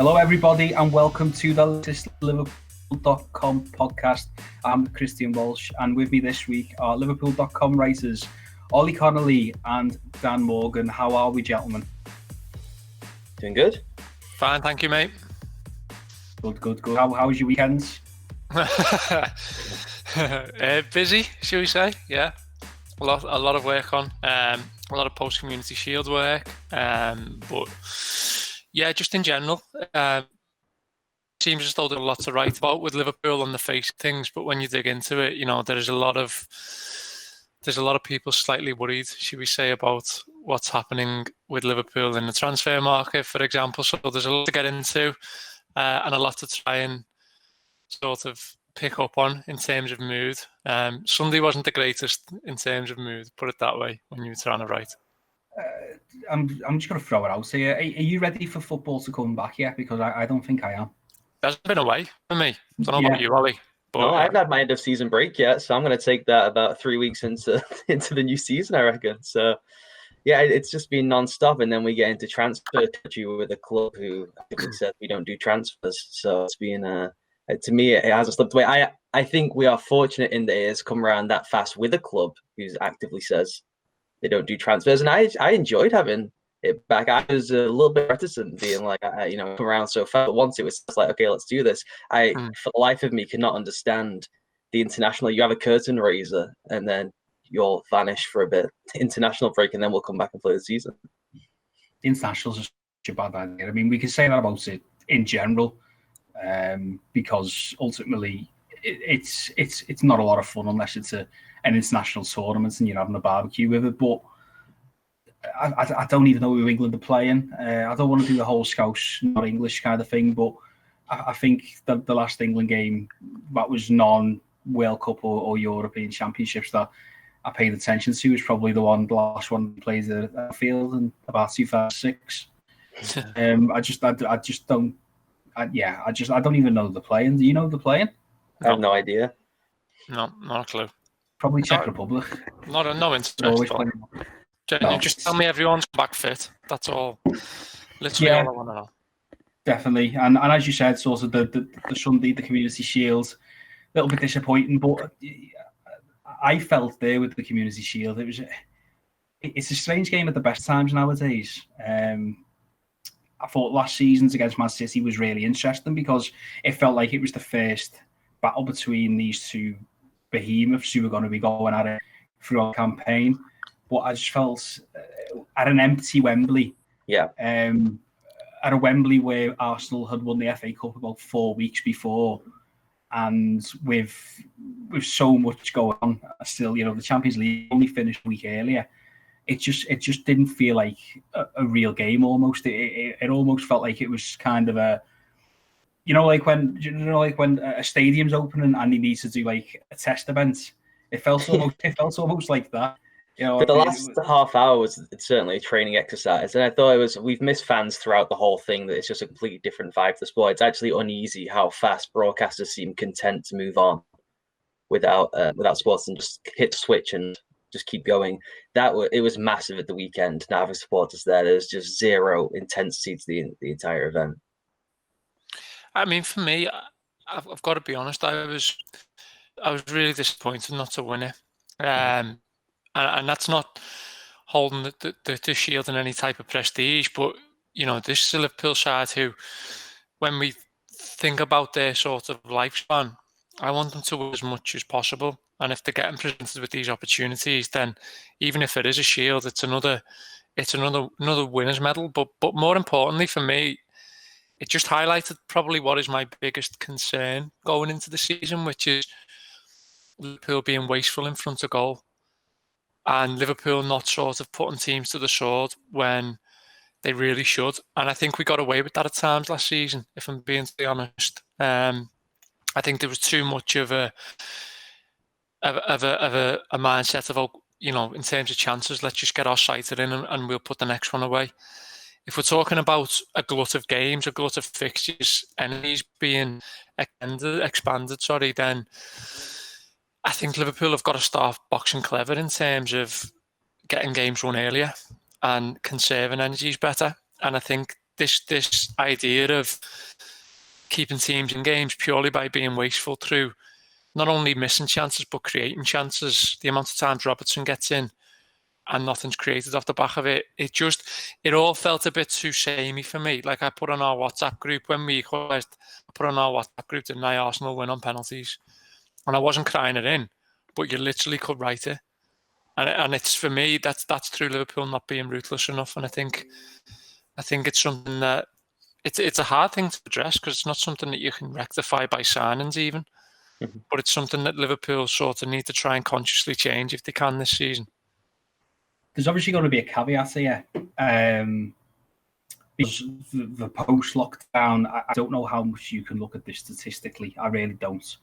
Hello, everybody, and welcome to the latest Liverpool.com podcast. I'm Kristian Walsh, and with me this week are Liverpool.com writers Ollie, Connolly, and Dan Morgan. How are we, gentlemen? Doing good. Fine, thank you, mate. Good. How was your weekends? Busy, shall we say? Yeah, a lot of work on. A lot of post-community shield work. But yeah, just in general, seems as though there's a lot to write about with Liverpool on the face of things. But when you dig into it, you know there's a lot of people slightly worried, should we say, about what's happening with Liverpool in the transfer market, for example. So there's a lot to get into and a lot to try and sort of pick up on in terms of mood. Sunday wasn't the greatest in terms of mood, put it that way, when you were trying to write. I'm just going to throw it out here. Are you ready for football to come back yet? Because I don't think I am. It hasn't been away for me. I don't know about you, Ollie. But, no, I haven't had my end of season break yet, so I'm going to take that about 3 weeks into the new season, I reckon. So yeah, it's just been non-stop, and then we get into transfer territory with a club who said we don't do transfers. So it's been to me, it hasn't slipped away. I think we are fortunate in that it has come around that fast with a club who actively says they don't do transfers, and I enjoyed having it back. I was a little bit reticent, being like, come around so fast. But once it was like, okay, let's do this. For the life of me, could not understand the international. You have a curtain raiser, and then you'll vanish for a bit, international break, and then we'll come back and play the season. The internationals are such a bad idea. I mean, we can say that about it in general, because ultimately it's not a lot of fun unless it's an international tournament and you're having a barbecue with it. But I don't even know who England are playing. I don't want to do the whole Scouse, not English kind of thing, but I think the last England game that was non-World Cup or European Championships that I paid attention to was probably the last one played at Anfield in about 2006. I don't even know they're playing. Do you know they're playing? I have no idea. No, not a clue. Probably Czech Republic. No interest. No. Just tell me everyone's back fit. That's all. Literally all I want to know. Definitely. And as you said, sort of the Sunday, the Community Shield, a little bit disappointing, but I felt there with the Community Shield, it's a strange game at the best times nowadays. I thought last season's against Man City was really interesting because it felt like it was the first battle between these two behemoths who were going to be going at it throughout the campaign. But I just felt at an empty Wembley, at a Wembley where Arsenal had won the FA Cup about 4 weeks before, and with so much going on, still, the Champions League only finished a week earlier. It just didn't feel like a real game. Almost, it almost felt like it was kind of a, like when a stadium's opening and you need to do like a test event. It felt almost like that. But the last half hour was certainly a training exercise, and I thought we've missed fans throughout the whole thing. That it's just a completely different vibe to the sport. It's actually uneasy how fast broadcasters seem content to move on without sports and just hit switch and just keep going. It was massive at the weekend. Now having supporters there's just zero intensity to the entire event. I mean, for me, I've got to be honest. I was really disappointed not to win it. And that's not holding the shield in any type of prestige, but this is a Liverpool side who, when we think about their sort of lifespan, I want them to win as much as possible. And if they're getting presented with these opportunities, then even if it is a shield, it's another winner's medal. But more importantly for me, it just highlighted probably what is my biggest concern going into the season, which is Liverpool being wasteful in front of goal. And Liverpool not sort of putting teams to the sword when they really should. And I think we got away with that at times last season, if I'm being honest. I think there was too much of a mindset of, in terms of chances, let's just get our sighted in and we'll put the next one away. If we're talking about a glut of games, a glut of fixtures, enemies being expanded, then I think Liverpool have got to start boxing clever in terms of getting games run earlier and conserving energies better. And I think this idea of keeping teams in games purely by being wasteful through not only missing chances but creating chances. The amount of times Robertson gets in and nothing's created off the back of it. It all felt a bit too samey for me. Like I put on our WhatsApp group when we equalised, didn't I, Arsenal win on penalties. And I wasn't crying it in, but you literally could write it. And it's, for me, that's through Liverpool not being ruthless enough. And I think it's something that it's a hard thing to address because it's not something that you can rectify by signings even. Mm-hmm. But it's something that Liverpool sort of need to try and consciously change if they can this season. There's obviously going to be a caveat here. Because the post-lockdown, I don't know how much you can look at this statistically. I really don't.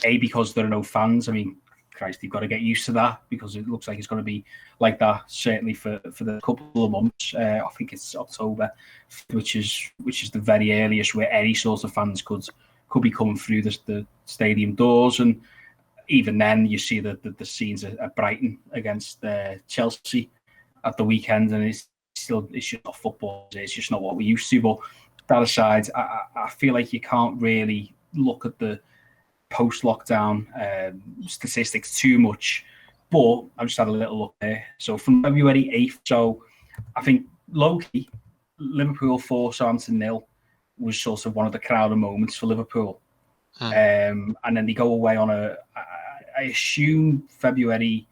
Because there are no fans. I mean, Christ, you've got to get used to that because it looks like it's going to be like that certainly for the couple of months. I think it's October, which is the very earliest where any sort of fans could be coming through the stadium doors. And even then, you see the scenes at Brighton against Chelsea at the weekend, and it's just not football. It's just not what we used to. But that aside, I feel like you can't really look at the post-lockdown statistics too much. But I've just had a little look there. So from February 8th, so I think low-key, Liverpool 4, Southampton 0 was sort of one of the crowded moments for Liverpool. And then they go away on I assume February.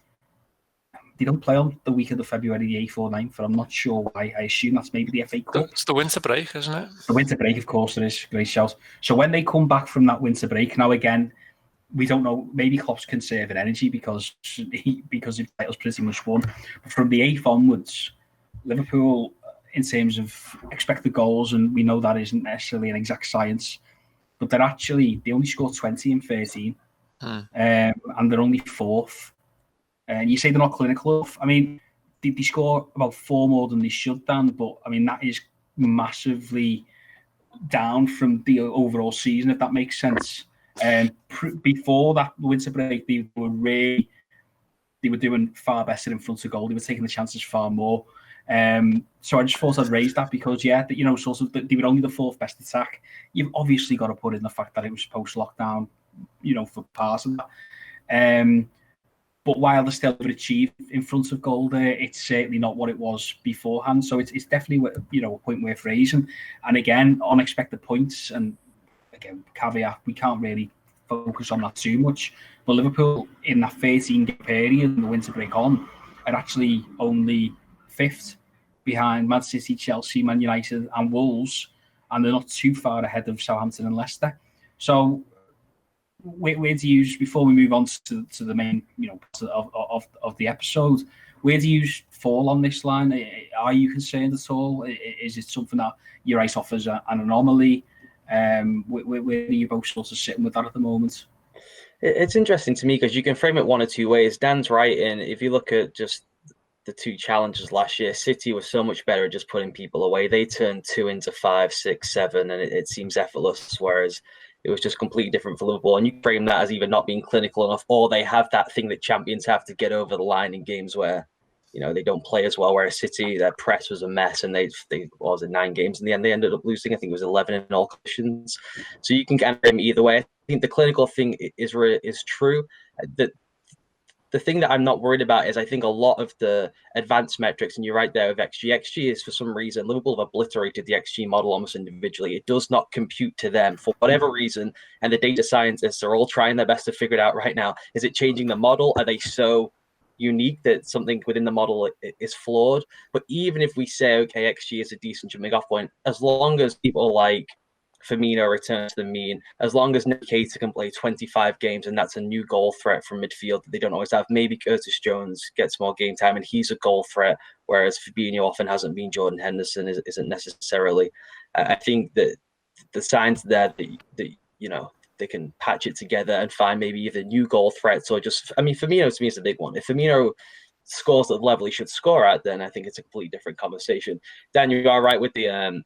They don't play on the week of the February the 8th or 9th, but I'm not sure why. I assume that's maybe the FA Cup. It's the winter break, isn't it? The winter break, of course, it is. Great shout. So when they come back from that winter break, now again, we don't know. Maybe Klopp's conserving energy because his title's pretty much won. But from the 8th onwards, Liverpool, in terms of expected goals, and we know that isn't necessarily an exact science, but they only scored 20 in 13, and they're only 4th. And you say they're not clinical enough. I mean, they score about 4 more than they should, Dan, but I mean, that is massively down from the overall season, if that makes sense. Before that winter break, they were doing far better in front of goal. They were taking the chances far more. So I just thought I'd raise that because, sort of they were only the 4th best attack. You've obviously got to put in the fact that it was post-lockdown, for part of that. But while they're still overachieved in front of goal there, it's certainly not what it was beforehand. So it's definitely, a point worth raising. And again, unexpected points. And again, caveat, we can't really focus on that too much. But Liverpool, in that 13-game period, the winter break on, are actually only 5th behind Man City, Chelsea, Man United and Wolves. And they're not too far ahead of Southampton and Leicester. So where do you, before we move on to the main, of the episode, where do you fall on this line? Are you concerned at all? Is it something that you write off as an anomaly? Where are you both sort of sitting with that at the moment? It's interesting to me because you can frame it one or two ways. Dan's right, and if you look at just the 2 challenges last year, City was so much better at just putting people away. They turned 2 into 5, 6, 7, and it seems effortless, whereas it was just completely different for Liverpool. And you frame that as either not being clinical enough, or they have that thing that champions have to get over the line in games where, they don't play as well. Whereas City, their press was a mess, and they was in 9 games in the end. They ended up losing. I think it was 11 in all conditions. So you can kind of frame it either way. I think the clinical thing is true. The thing that I'm not worried about is I think a lot of the advanced metrics, and you're right there with XG. XG is, for some reason, Liverpool have obliterated the XG model almost individually. It does not compute to them for whatever reason, and the data scientists are all trying their best to figure it out right now. Is it changing the model? Are they so unique that something within the model is flawed? But even if we say, okay, XG is a decent jumping off point, as long as people like Firmino returns to the mean, as long as Nick Keita can play 25 games and that's a new goal threat from midfield that they don't always have. Maybe Curtis Jones gets more game time and he's a goal threat, whereas Fabinho often hasn't been. Jordan Henderson isn't necessarily. I think that the signs there that they can patch it together and find maybe either new goal threats or just, Firmino to me is a big one. If Firmino scores at the level he should score at, then I think it's a completely different conversation. Dan, you are right with the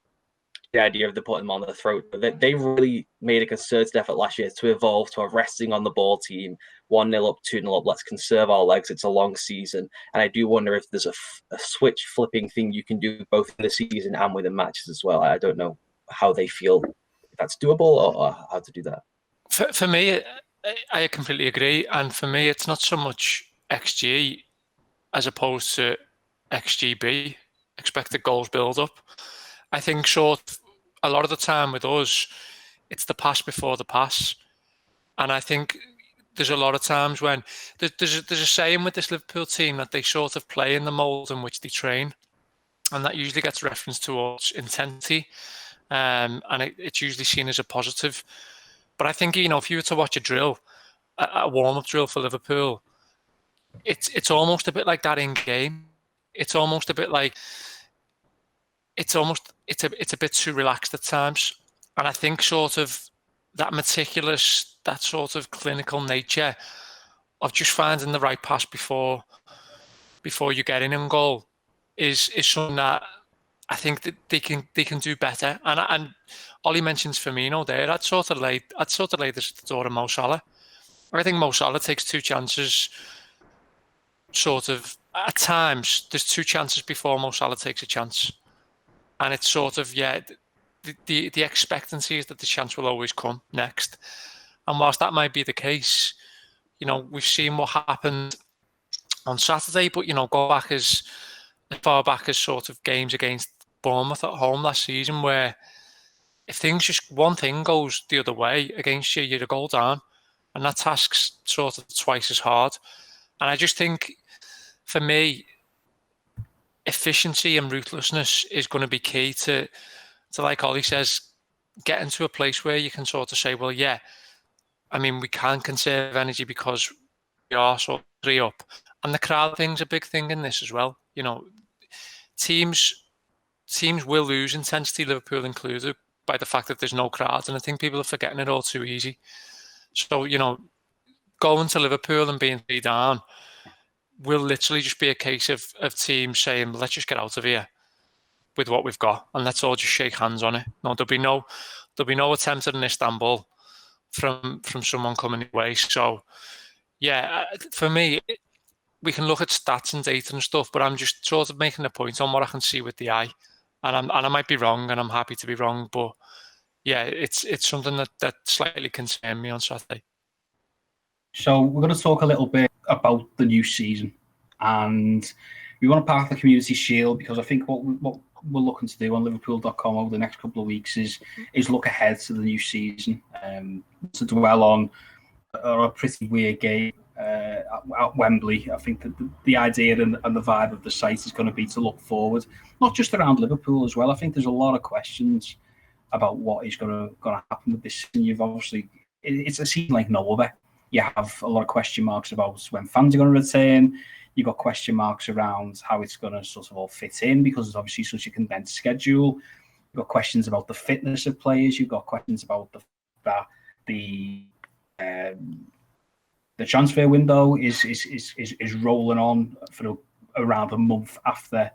the idea of the putting them on the throat, but they really made a concerted effort last year to evolve to a resting on the ball team, 1-0 up, 2-0 up. Let's conserve our legs. It's a long season. And I do wonder if there's a switch flipping thing you can do both in the season and within matches as well. I don't know how they feel if that's doable or how to do that. For me, I completely agree. And for me, it's not so much XG as opposed to XGB, expected goals build up. I think a lot of the time with us, it's the pass before the pass. And I think there's a lot of times when there's a saying with this Liverpool team that they sort of play in the mould in which they train. And that usually gets referenced towards intensity. And it's usually seen as a positive. But I think, if you were to watch a drill, a warm-up drill for Liverpool, it's almost a bit like that in game. It's almost a bit like it's a bit too relaxed at times. And I think sort of that meticulous, that sort of clinical nature of just finding the right pass before you get in goal is something that I think that they can do better. And Ollie mentions Firmino there. I'd sort of lay this at the door of Mo Salah. I think Mo Salah takes two chances. Sort of at times, there's two chances before Mo Salah takes a chance, and it's sort of the expectancy is that the chance will always come next. And whilst that might be the case, we've seen what happened on Saturday, but go back as far back as sort of games against Bournemouth at home last season, where if things just one thing goes the other way against you, you're a goal down, and that task's sort of twice as hard. And I just think, for me, efficiency and ruthlessness is going to be key to like Ollie says, getting to a place where you can sort of say, well, yeah, I mean, we can conserve energy because we are sort of 3 up. And the crowd thing's a big thing in this as well. Teams will lose intensity, Liverpool included, by the fact that there's no crowds. And I think people are forgetting it all too easy. So, going to Liverpool and being 3 down will literally just be a case of teams saying, let's just get out of here with what we've got and let's all just shake hands on it. No, there'll be no attempt at an Istanbul from someone coming away. So, yeah, for me, we can look at stats and data and stuff, but I'm just sort of making a point on what I can see with the eye. And I might be wrong, and I'm happy to be wrong, but yeah, it's something that slightly concerned me on Saturday. So we're going to talk a little bit about the new season, and we want to park the Community Shield because I think what we're looking to do on Liverpool.com over the next couple of weeks is look ahead to the new season, to dwell on a pretty weird game at Wembley. I think that the idea and the vibe of the site is going to be to look forward, not just around Liverpool as well. I think there's a lot of questions about what is going to happen with this season. You've obviously, it's a season like no other. You have a lot of question marks about when fans are going to return. You've got question marks around how it's going to sort of all fit in because it's obviously such a condensed schedule. You've got questions about the fitness of players. You've got questions about the transfer window is rolling on for around a month after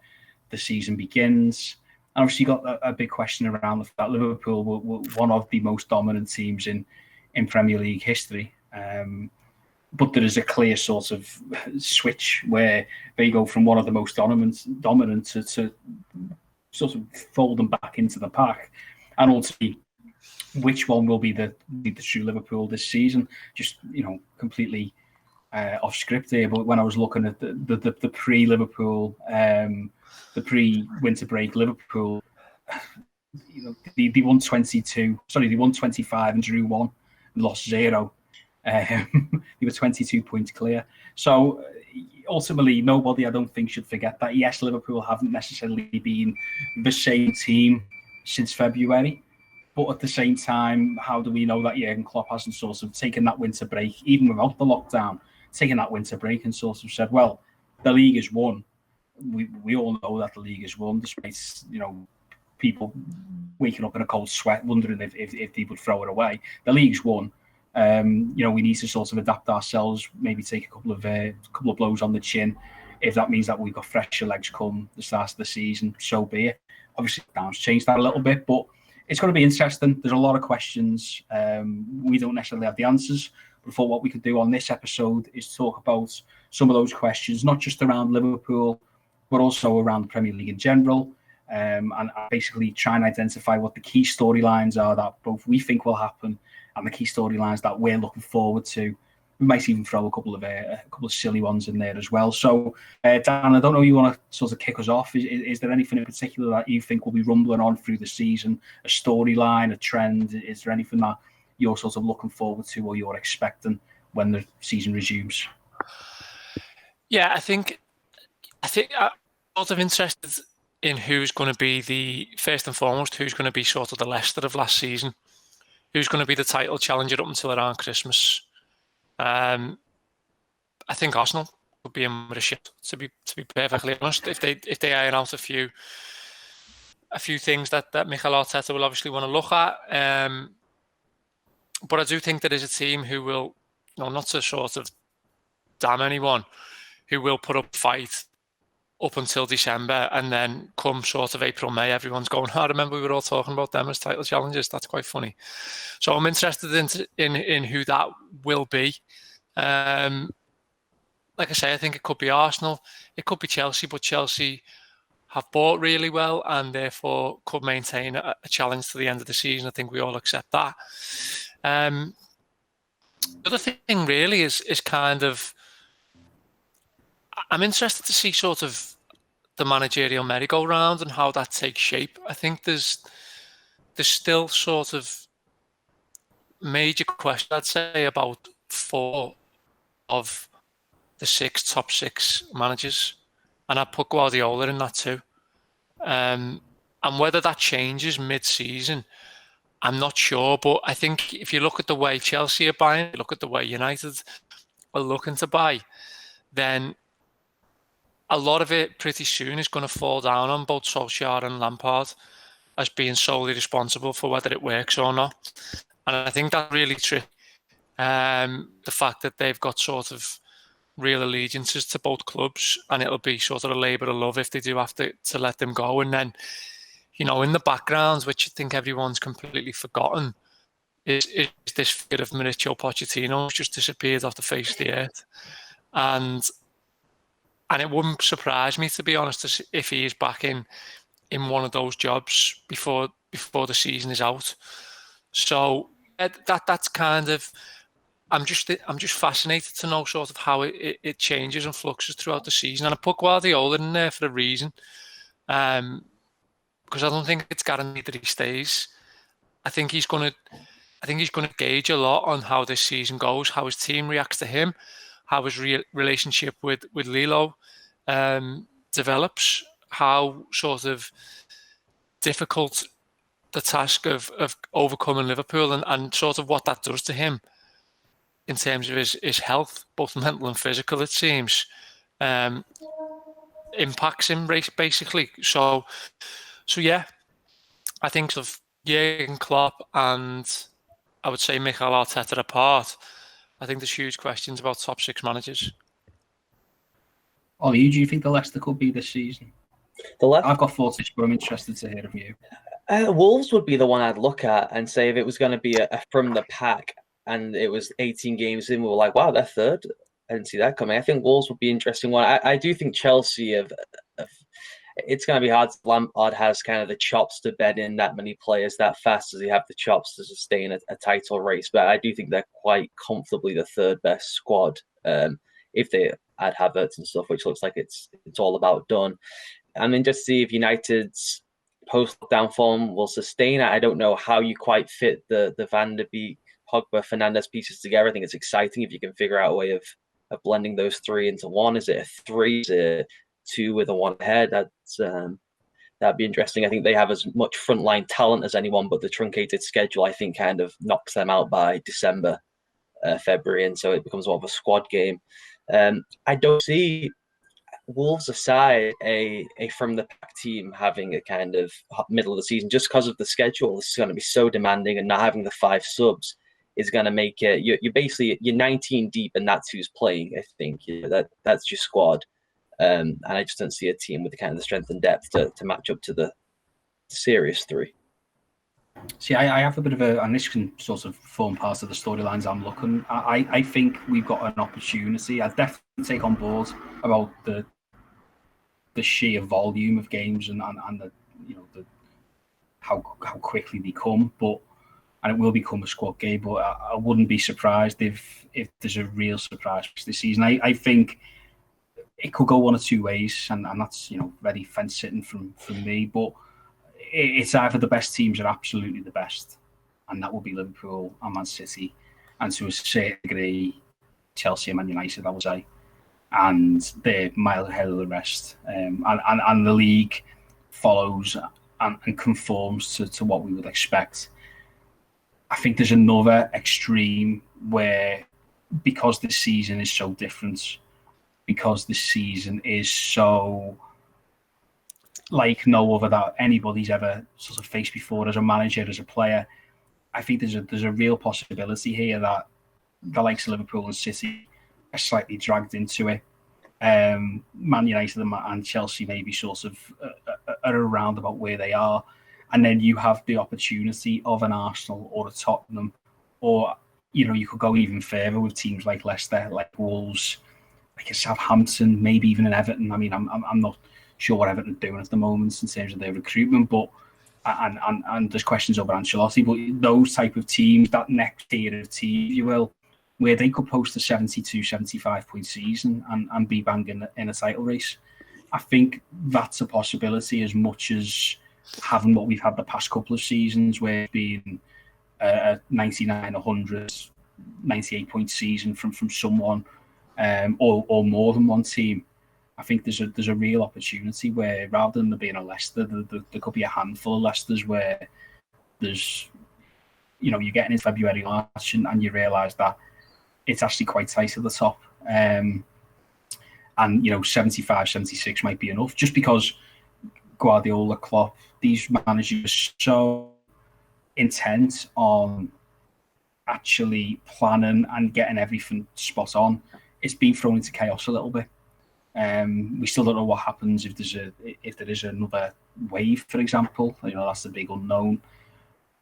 the season begins. And obviously, you've got a big question around the fact that Liverpool were one of the most dominant teams in Premier League history. But there is a clear sort of switch where they go from one of the most dominant to sort of fold them back into the pack. And ultimately, which one will be the true Liverpool this season? Just, completely off script here. But when I was looking at the pre-Liverpool, the pre-winter break Liverpool, they won 22. Sorry, they won 25 and drew 1 and lost 0. They were 22 points clear. So ultimately, nobody, I don't think, should forget that. Yes, Liverpool haven't necessarily been the same team since February. But at the same time, how do we know that Jurgen Klopp hasn't sort of taken that winter break, even without the lockdown, taken that winter break and sort of said, well, the league is won. We all know that the league is won, despite, people waking up in a cold sweat, wondering if they would throw it away. The league's won. We need to sort of adapt ourselves, maybe take a couple of blows on the chin. If that means that we've got fresher legs come the start of the season, so be it. Obviously, lockdown's changed that a little bit, but it's going to be interesting. There's a lot of questions. We don't necessarily have the answers. But I thought what we could do on this episode is talk about some of those questions, not just around Liverpool, but also around the Premier League in general. And basically try and identify what the key storylines are that both we think will happen and the key storylines that we're looking forward to. We might even throw a couple of silly ones in there as well. So, Dan, I don't know if you want to sort of kick us off. Is there anything in particular that you think will be rumbling on through the season? A storyline, a trend? Is there anything that you're sort of looking forward to or you're expecting when the season resumes? Yeah, I think I'm sort of interested in who's going to be first and foremost, who's going to be sort of the Leicester of last season, who's going to be the title challenger up until around Christmas. I think Arsenal would be in with a shit, to be perfectly honest, if they iron out a few things that Mikel Arteta will obviously want to look at. But I do think there is a team who will, not to sort of damn anyone, who will put up a fight up until December, and then come sort of April, May, everyone's going, I remember we were all talking about them as title challengers. That's quite funny. So I'm interested in who that will be. Like I say, I think it could be Arsenal, it could be Chelsea, but Chelsea have bought really well and therefore could maintain a challenge to the end of the season. I think we all accept that. The other thing really is kind of, I'm interested to see sort of the managerial merry-go-round and how that takes shape. I think there's still sort of major questions, I'd say, about 4 of the top six managers, and I put Guardiola in that too. And whether that changes mid-season, I'm not sure. But I think if you look at the way Chelsea are buying, look at the way United are looking to buy, then a lot of it pretty soon is going to fall down on both Solskjaer and Lampard as being solely responsible for whether it works or not. And I think that's really tricky. The fact that they've got sort of real allegiances to both clubs, and it'll be sort of a labour of love if they do have to let them go. And then, in the background, which I think everyone's completely forgotten, is this figure of Mauricio Pochettino, which just disappeared off the face of the earth. And it wouldn't surprise me, to be honest, if he is back in one of those jobs before the season is out. So that's kind of, I'm just fascinated to know sort of how it changes and fluxes throughout the season. And I put Guardiola in there for a reason, because I don't think it's guaranteed that he stays. I think he's going to gauge a lot on how this season goes, how his team reacts to him, how his relationship with Lilo develops, how sort of difficult the task of overcoming Liverpool and sort of what that does to him in terms of his health, both mental and physical, it seems, impacts him basically. So yeah, I think sort of Jurgen Klopp and I would say Mikel Arteta apart, I think there's huge questions about top 6 managers. Ollie, who do you think the Leicester could be this season? I've got 4, but I'm interested to hear from you. Wolves would be the one I'd look at and say if it was going to be a from the pack and it was 18 games in, we were like, wow, they're third. I didn't see that coming. I think Wolves would be an interesting one. I do think Chelsea it's going to be hard. Lampard has kind of the chops to bed in that many players that fast. Does he have the chops to sustain a title race? But I do think they're quite comfortably the third best squad. If they add Havertz and stuff, which looks like it's all about done. I mean, just see if United's post-lockdown form will sustain. I don't know how you quite fit the Van der Beek, Pogba, Fernandes pieces together. I think it's exciting if you can figure out a way of blending those 3 into one. Is it a 3? Is it 2 with a 1 ahead? That'd be interesting. I think they have as much frontline talent as anyone, but the truncated schedule, I think, kind of knocks them out by December, February, and so it becomes more of a squad game. I don't see Wolves aside a from the pack team having a kind of middle of the season just because of the schedule. It's going to be so demanding, and not having the 5 subs is going to make it. You're 19 deep, and that's who's playing. I think that's your squad. And I just don't see a team with the kind of the strength and depth to match up to the serious 3. See, I have a bit of and this can sort of form part of the storylines I'm looking. I think we've got an opportunity. I definitely take on board about the sheer volume of games and the how quickly they come, and it will become a squad game. But I wouldn't be surprised if there's a real surprise this season. I think it could go one or two ways, and that's very fence sitting from me. But it's either the best teams are absolutely the best, and that will be Liverpool and Man City, and to a certain degree, Chelsea and Man United, I would say, and they're mile ahead of the rest. And the league follows and conforms to what we would expect. I think there's another extreme where, because this season is so different, because this season is so like no other that anybody's ever sort of faced before as a manager, as a player, I think there's a real possibility here that the likes of Liverpool and City are slightly dragged into it. Man United and Chelsea maybe sort of are around about where they are, and then you have the opportunity of an Arsenal or a Tottenham, or you could go even further with teams like Leicester, like Wolves, like a Southampton, maybe even an Everton. I mean, I'm not sure what Everton are doing at the moment in terms of their recruitment, but and there's questions over Ancelotti, but those type of teams, that next tier of team, if you will, where they could post a 72, 75 point season and be banging in a title race. I think that's a possibility as much as having what we've had the past couple of seasons, where it's been a 99, 100, 98 point season from someone, or more than one team. I think there's a real opportunity where, rather than there being a Leicester, there could be a handful of Leicesters where there's, you're getting into February, March, and you realise that it's actually quite tight at the top. And 75, 76 might be enough, just because Guardiola, Klopp, these managers are so intent on actually planning and getting everything spot on. It's been thrown into chaos a little bit. We still don't know what happens if there is another wave, for example. That's the big unknown.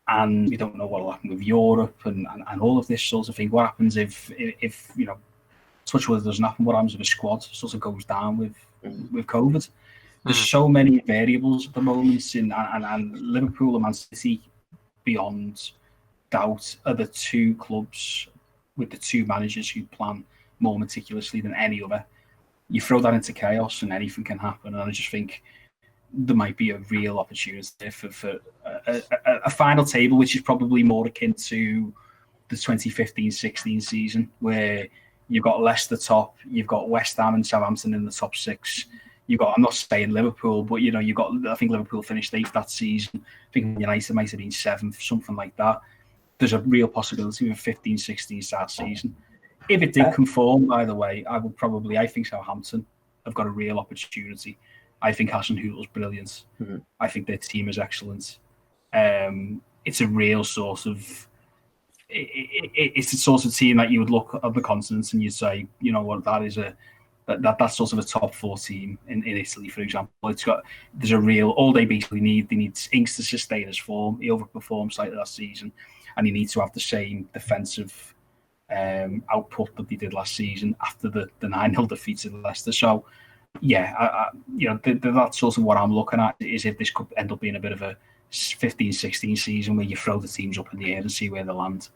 And we don't know what will happen with Europe and all of this sort of thing. What happens if touch wood doesn't happen? What happens if a squad sort of goes down with COVID? There's so many variables at the moment, and Liverpool and Man City, beyond doubt, are the two clubs with the two managers who plan more meticulously than any other. You throw that into chaos and anything can happen. And I just think there might be a real opportunity for a final table, which is probably more akin to the 2015-16 season, where you've got Leicester top, you've got West Ham and Southampton in the top six. I'm not saying Liverpool, but you've got, I think Liverpool finished 8th that season. I think United might have been 7th, something like that. There's a real possibility of a 15-16 start season. If it did conform, by the way, I think Southampton have got a real opportunity. I think Hasenhüttl's brilliant. Mm-hmm. I think their team is excellent. It's a real sort of, it's the sort of team that you would look at the continent and you'd say, that is that's sort of a top 4 team in Italy, for example. There's a real, all they basically need Ings to sustain his form. He overperformed slightly last season, and he needs to have the same defensive output that they did last season after the 9-0 defeat of Leicester. So, yeah, that's sort of what I'm looking at, is if this could end up being a bit of a 15-16 season where you throw the teams up in the air and see where they land.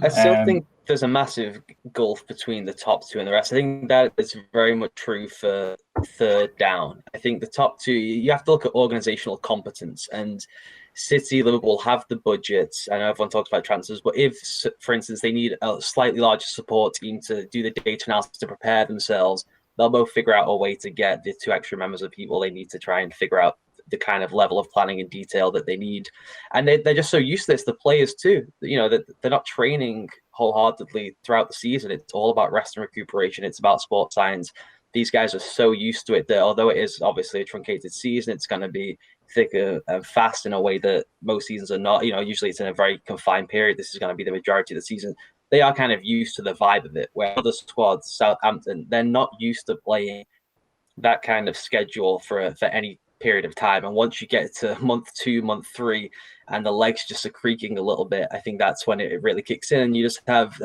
I still think there's a massive gulf between the top two and the rest. I think that is very much true for third down. I think the top two, you have to look at organizational competence, and City, Liverpool have the budgets. I know everyone talks about transfers, but if, for instance, they need a slightly larger support team to do the data analysis to prepare themselves, they'll both figure out a way to get the 2 extra members of people they need to try and figure out the kind of level of planning and detail that they need. And they're just so used to this, the players too. They're not training wholeheartedly throughout the season. It's all about rest and recuperation. It's about sports science. These guys are so used to it that although it is obviously a truncated season, it's going to be thick and fast in a way that most seasons are not. Usually it's in a very confined period. This is going to be the majority of the season. They are kind of used to the vibe of it, where other squads, Southampton, they're not used to playing that kind of schedule for any period of time. And once you get to month 2, month 3, and the legs just are creaking a little bit, I think that's when it really kicks in, and you just have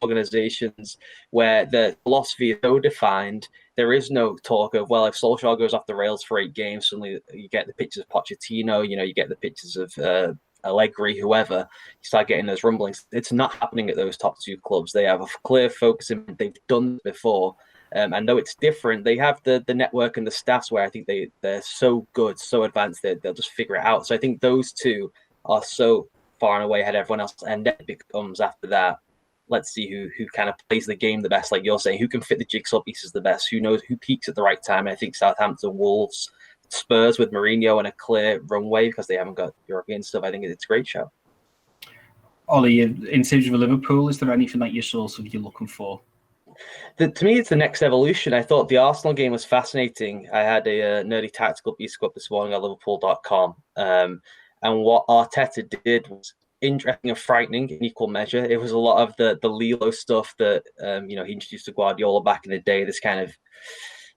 organizations where the philosophy is so defined. There is no talk of, well, if Solskjaer goes off the rails for 8 games, suddenly you get the pictures of Pochettino, you get the pictures of Allegri, whoever. You start getting those rumblings. It's not happening at those top 2 clubs. They have a clear focus, and they've done before. And though it's different, they have the network and the staffs where I think they're so good, so advanced, they'll just figure it out. So I think those 2 are so far and away ahead of everyone else. And then it becomes, after that, let's see who kind of plays the game the best, like you're saying, who can fit the jigsaw pieces the best, who knows who peaks at the right time. And I think Southampton, Wolves, Spurs with Mourinho and a clear runway because they haven't got European stuff. I think it's a great show. Ollie, in terms of Liverpool, is there anything that you're looking for? To me, it's the next evolution. I thought the Arsenal game was fascinating. I had a nerdy tactical piece up this morning at Liverpool.com. And what Arteta did was interesting and frightening in equal measure. It was a lot of the Lilo stuff that he introduced to Guardiola back in the day, this kind of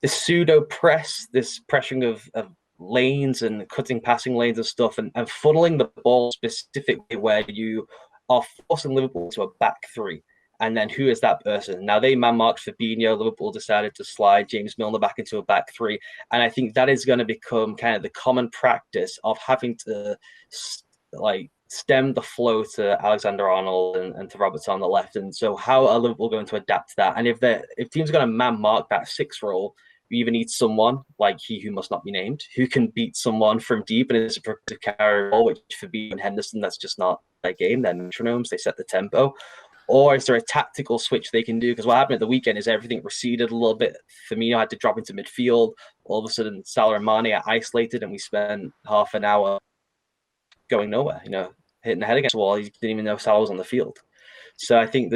this pseudo press, this pressuring of lanes and cutting passing lanes and stuff, and funneling the ball specifically where you are forcing Liverpool to a back 3. And then who is that person? Now, they man-marked Fabinho. Liverpool decided to slide James Milner back into a back 3. And I think that is going to become kind of the common practice of having to stem the flow to Alexander-Arnold and to Robertson on the left. And so how are Liverpool going to adapt to that? And if teams are going to man-mark that 6 role, you even need someone like he who must not be named, who can beat someone from deep and is a productive carry ball, which for Fabinho and Henderson, that's just not their game. They're metronomes. They set the tempo. Or is there a tactical switch they can do? Because what happened at the weekend is everything receded a little bit. Firmino had to drop into midfield. All of a sudden, Salah and Mane are isolated, and we spent half an hour going nowhere, hitting the head against the wall. He didn't even know Salah was on the field. So I think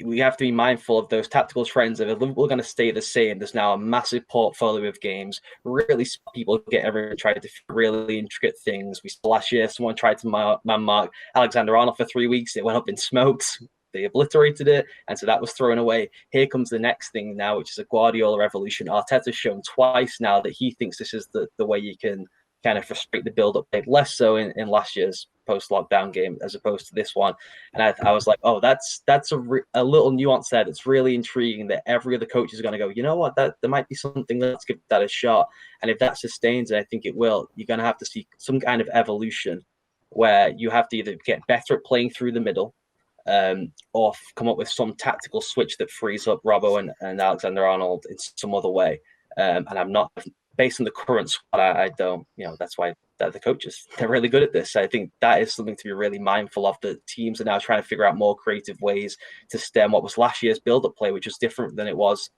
we have to be mindful of those tactical trends. If Liverpool are going to stay the same, there's now a massive portfolio of games. Really, people get everyone trying to really intricate things. We saw last year someone tried to man-mark Alexander-Arnold for 3 weeks. It went up in smokes. They obliterated it, and so that was thrown away. Here comes the next thing now, which is a Guardiola revolution. Arteta's shown twice now that he thinks this is the way you can kind of frustrate the build-up, less so in last year's post-lockdown game as opposed to this one. And I was like, oh, that's a little nuance there. It's really intriguing that every other coach is going to go, you know what, that there might be something, let's give that a shot. And if that sustains, and I think it will, you're going to have to see some kind of evolution where you have to either get better at playing through the middle or come up with some tactical switch that frees up Robbo and Alexander-Arnold in some other way. And I'm not... Based on the current squad, I don't, that's why the coaches, they're really good at this. I think that is something to be really mindful of. The teams are now trying to figure out more creative ways to stem what was last year's build-up play, which was different than it was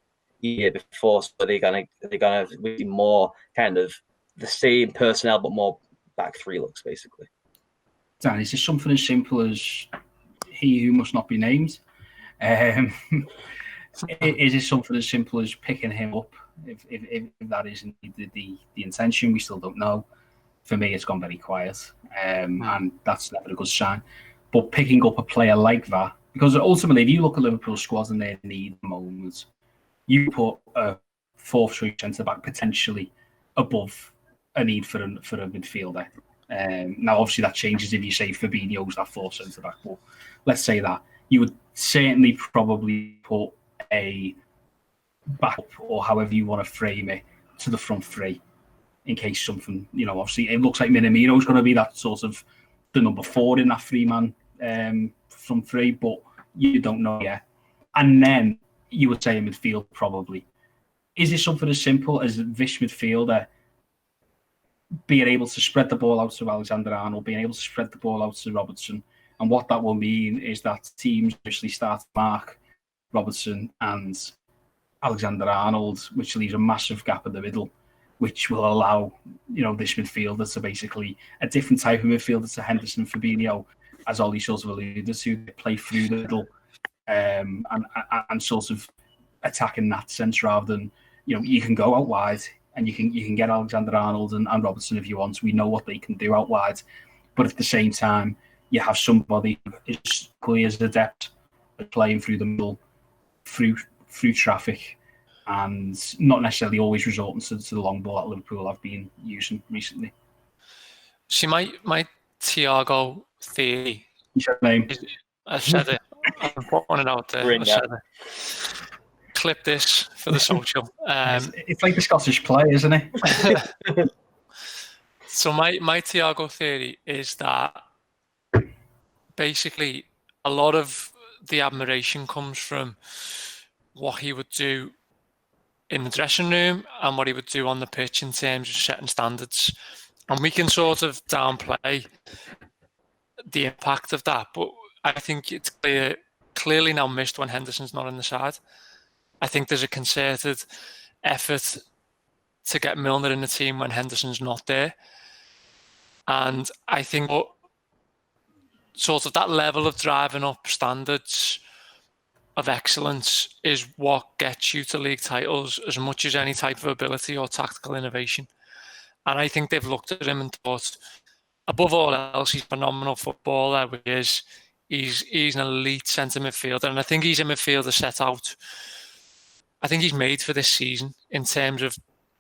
the year before. So they're gonna be more kind of the same personnel, but more back 3 looks, basically. Dan, is this something as simple as he who must not be named? Is it something as simple as picking him up? If that is indeed the intention, we still don't know. For me, it's gone very quiet, and that's never a good sign. But picking up a player like that, because ultimately, if you look at Liverpool's squads and their need moments, you put a 4th string centre back potentially above a need for a midfielder. Now, obviously, that changes if you say Fabinho's that 4th centre back. But let's say that you would certainly probably put a backup, or however you want to frame it, to the front 3 in case something, obviously it looks like Minamino's going to be that sort of the number 4 in that 3-man front 3, but you don't know yet. And then you would say a midfield probably. Is it something as simple as this midfielder being able to spread the ball out to Alexander-Arnold, being able to spread the ball out to Robertson? And what that will mean is that teams actually start to mark Robertson and Alexander-Arnold, which leaves a massive gap in the middle, which will allow this midfielder to basically a different type of midfielder to Henderson and Fabinho, as Ollie sort of alluded to, play through the middle and sort of attack in that sense, rather than you can go out wide and you can get Alexander-Arnold and Robertson if you want. We know what they can do out wide, but at the same time, you have somebody who is clear as adept at playing through the middle, through traffic, and not necessarily always resorting to the long ball that Liverpool have been using recently. See, my Thiago theory. Your name. I've said it. I'm putting it out there. I've said it. Clip this for the social. It's like the Scottish play, isn't it? So my Thiago theory is that basically a lot of the admiration comes from what he would do in the dressing room and what he would do on the pitch in terms of setting standards. And we can sort of downplay the impact of that, but I think it's clearly now missed when Henderson's not in the side. I think there's a concerted effort to get Milner in the team when Henderson's not there. And I think sort of that level of driving up standards of excellence is what gets you to league titles as much as any type of ability or tactical innovation. And I think they've looked at him and thought, above all else, he's a phenomenal footballer. He's an elite centre midfielder. And I think he's a midfielder set out. I think he's made for this season in terms of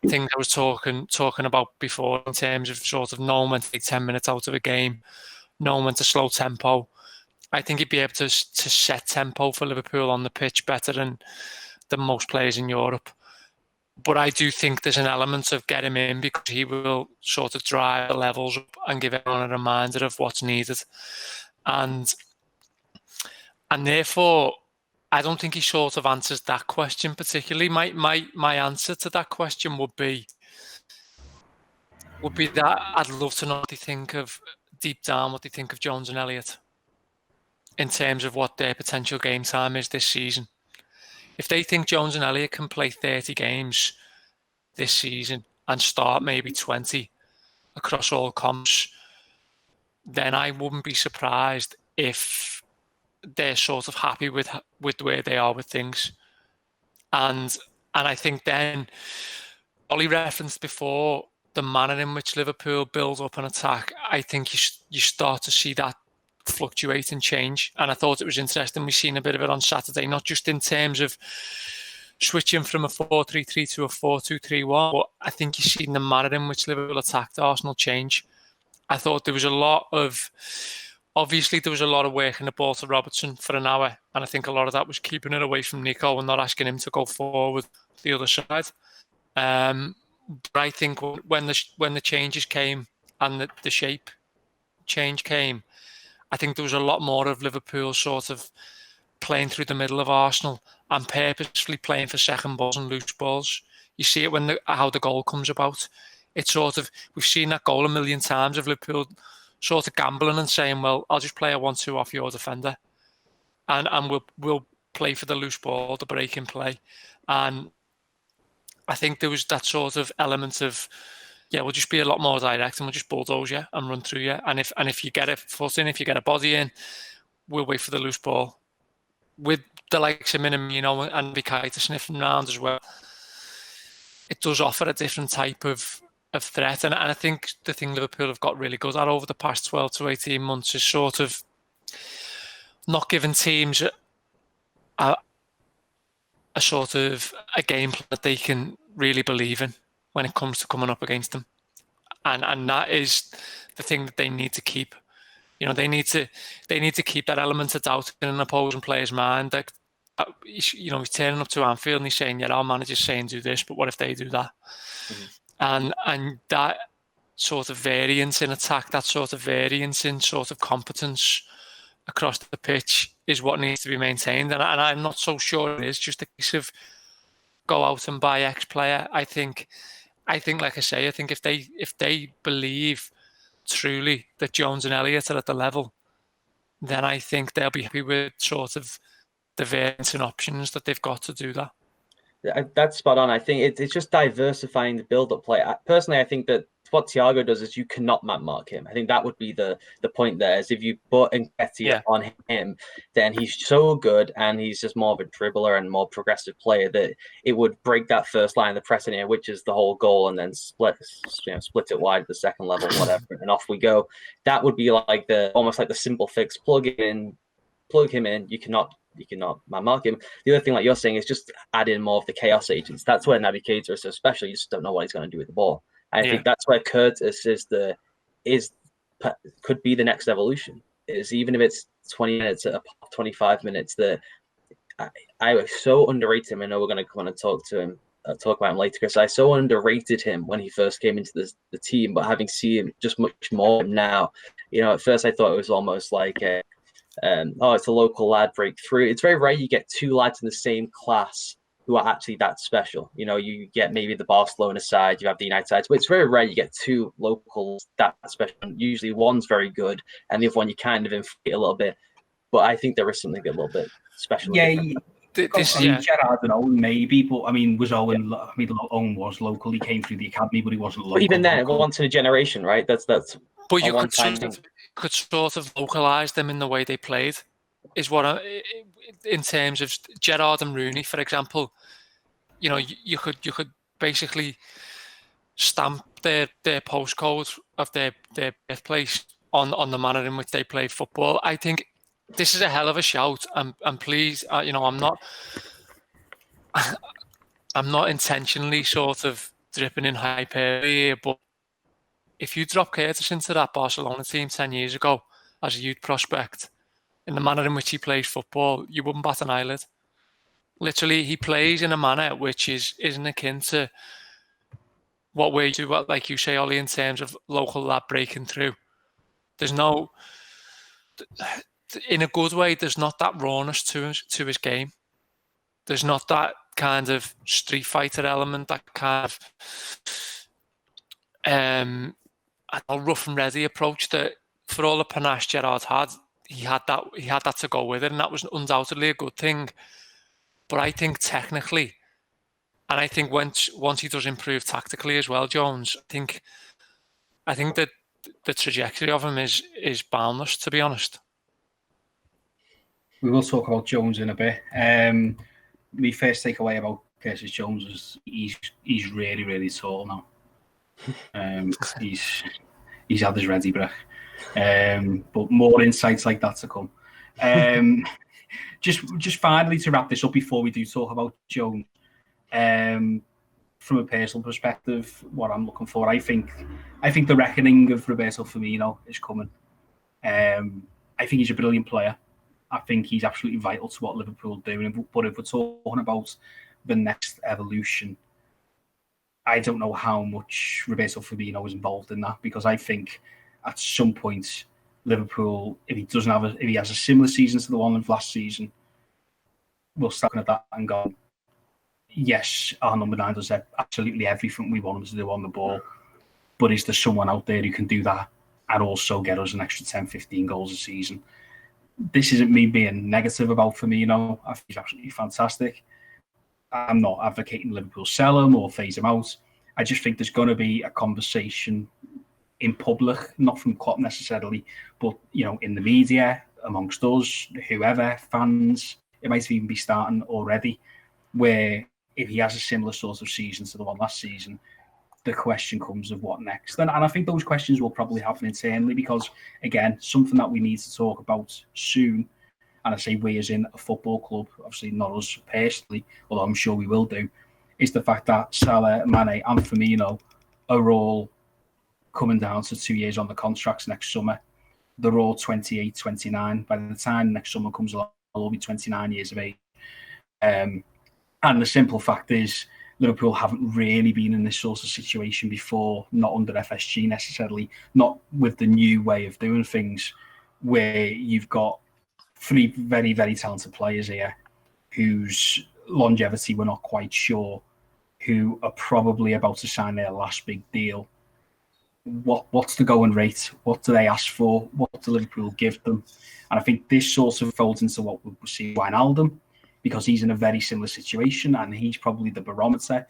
things I was talking about before, in terms of sort of knowing when to take 10 minutes out of a game, knowing when to slow tempo. I think he'd be able to set tempo for Liverpool on the pitch better than most players in Europe. But I do think there's an element of get him in because he will sort of drive the levels up and give everyone a reminder of what's needed. And therefore, I don't think he sort of answers that question particularly. My answer to that question would be that I'd love to know what they think of, deep down, what they think of Jones and Elliott in terms of what their potential game time is this season. If they think Jones and Elliott can play 30 games this season and start maybe 20 across all comps, then I wouldn't be surprised if they're sort of happy with where they are with things. And I think then, Ollie referenced before, the manner in which Liverpool build up an attack, I think you start to see that fluctuate and change. And I thought it was interesting. We've seen a bit of it on Saturday, not just in terms of switching from a 4-3-3 to a 4-2-3-1, but I think you've seen the manner in which Liverpool attacked Arsenal change. I thought there was a lot of work in the ball to Robertson for an hour, and I think a lot of that was keeping it away from Nico and not asking him to go forward the other side. But I think when the changes came and the shape change came, I think there was a lot more of Liverpool sort of playing through the middle of Arsenal and purposefully playing for second balls and loose balls. You see it how the goal comes about. It's sort of, we've seen that goal a million times of Liverpool sort of gambling and saying, well, I'll just play a 1-2 off your defender, and we'll play for the loose ball, the break in play. And I think there was that sort of element of, yeah, we'll just be a lot more direct and we'll just bulldoze you and run through you. And if you get a foot in, if you get a body in, we'll wait for the loose ball. With the likes of Minamino and Dijk sniffing around as well, it does offer a different type of threat. And I think the thing Liverpool have got really good at over the past 12 to 18 months is sort of not giving teams a sort of a game plan that they can really believe in when it comes to coming up against them. And that is the thing that they need to keep. You know, they need to keep that element of doubt in an opposing player's mind. That, you know, he's turning up to Anfield and he's saying, yeah, our manager's saying do this, but what if they do that? Mm-hmm. And that sort of variance in attack, that sort of variance in sort of competence across the pitch is what needs to be maintained. And I'm not so sure it is just a case of go out and buy X player. I think, like I say, I think if they believe truly that Jones and Elliott are at the level, then I think they'll be happy with sort of the variance and options that they've got to do that. That's spot on. I think it's just diversifying the build-up play. Personally, I think that what Thiago does is you cannot mark him. I think that would be the point there, is if you put Nketiah on him, then he's so good and he's just more of a dribbler and more progressive player that it would break that first line of the pressing here, which is the whole goal, and then split it wide at the second level, whatever, and off we go. That would be like almost like the simple fix. Plug him in. You cannot mark him. The other thing, like you're saying, is just add in more of the chaos agents. That's where Navigator is so special. You just don't know what he's going to do with the ball. I think that's where Curtis is could be the next evolution. Is even if it's 20 minutes, 25 minutes, that I was so underrated him. I know we're going to come on and talk about him later, Chris. I so underrated him when he first came into the team, but having seen him just much more now, at first I thought it was almost like it's a local lad breakthrough. It's very rare you get two lads in the same class who are actually that special. You get maybe the Barcelona side, you have the United side, but it's very rare you get two locals that special. Usually one's very good and the other one you kind of inflate a little bit. But I think there is something a little bit special. Yeah, Gerrard and Owen maybe, but Owen was local. He came through the academy, but he wasn't local. But even then, once in a generation, right? That's. But you could sort of localize them in the way they played. Is what in terms of Gerrard and Rooney, for example, you could basically stamp their postcode of their birthplace on the manner in which they played football. I think this is a hell of a shout, and please, I'm not intentionally sort of dripping in hyperbole, but if you drop Curtis into that Barcelona team 10 years ago as a youth prospect, in the manner in which he plays football, you wouldn't bat an eyelid. Literally, he plays in a manner which isn't akin to what we do, like you say, Ollie, in terms of local lad breaking through. There's no, in a good way, there's not that rawness to his game. There's not that kind of street fighter element, that kind of rough and ready approach that, for all the panache Gerrard had, he had that to go with it, and that was undoubtedly a good thing. But I think technically, and I think once he does improve tactically as well, Jones, I think that the trajectory of him is boundless, to be honest. We will talk about Jones in a bit. My first takeaway about Curtis Jones is he's really, really tall now. He's had his ready breath. But more insights like that to come. Just finally to wrap this up before we do talk about Jones, from a personal perspective, what I'm looking for, I think the reckoning of Roberto Firmino is coming. I think he's a brilliant player. I think he's absolutely vital to what Liverpool do. But if we're talking about the next evolution, I don't know how much Roberto Firmino is involved in that, because I think at some point Liverpool, if he has a similar season to the one of last season, we'll start at that and go, yes, our number 9 does absolutely everything we want him to do on the ball, but is there someone out there who can do that and also get us an extra 10, 15 goals a season? This isn't me being negative about Firmino. I think he's absolutely fantastic. I'm not advocating Liverpool sell him or phase him out. I just think there's going to be a conversation in public, not from Klopp necessarily, but in the media, amongst us, whoever, fans. It might even be starting already, where if he has a similar sort of season to the one last season, the question comes of what next. And I think those questions will probably happen internally, because, again, something that we need to talk about soon, and I say we as in a football club, obviously not us personally, although I'm sure we will do, is the fact that Salah, Mane and Firmino are all coming down to 2 years on the contracts next summer. They're all 28, 29. By the time next summer comes along, they'll be 29 years of age. And the simple fact is, Liverpool haven't really been in this sort of situation before, not under FSG necessarily, not with the new way of doing things, where you've got 3 very, very talented players here whose longevity we're not quite sure, who are probably about to sign their last big deal. What's the going rate? What do they ask for? What do Liverpool give them? And I think this sort of folds into what we'll see with Wijnaldum, because he's in a very similar situation and he's probably the barometer.